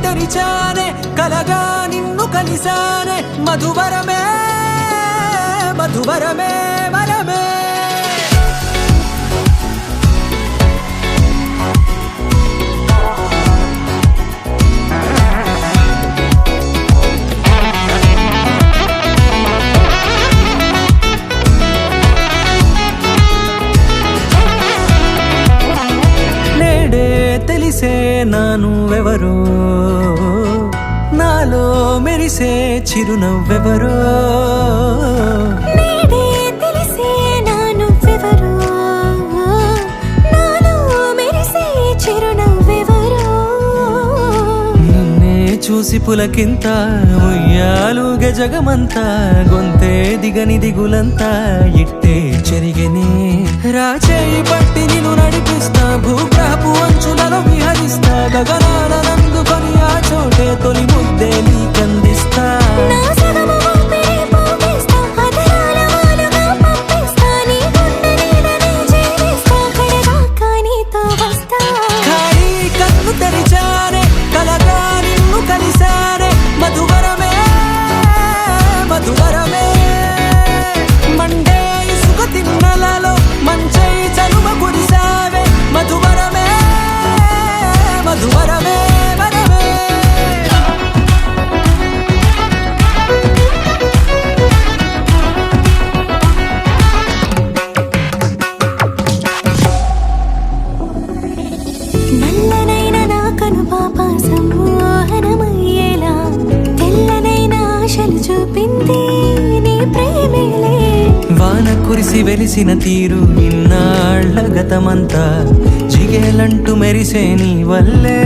తెరిచానే కలగా నిన్ను కలిసానే మధువరమే మధువరమే వరమే తెలిసే నానువెవరో నాలో మెరిసే చిరునవ్వెవరో తెలిసే నానువెవరో నాలో మెరిసే చిరునవ్వెవరో నిన్నే చూసి పులకింత ఉయ్యాలుగ జగమంతా గొంతే దిగని దిగులంతా ఇట్టే చెరిగనే రాచేయి పట్టి నిన్ను నడిపిస్తా భూగ్రహపు అంచులలో విహరిస్తా గగనాల నందుకొని ఆ చోటే తొలి ముద్దే నీకందిస్తా ఖాళీ కన్ను తెరిచానే కలగా నిన్ను కలిసానే మధువరమే మధువరమే మండే ఇసుక తిన్నలలో మంచై చలువ కురిసావే మధువరమే మధువరమే వరమే నల్లనైన నా కనుపాప సమ్మోహనమయ్యేలా తెల్లనైన ఆశలు చూపింది నీ ప్రేమేలే వాన కురిసి వెలిసిన తీరు ఇన్నాళ్ల గతమంతా జిగేలంటూ మెరిసే నీ వల్లే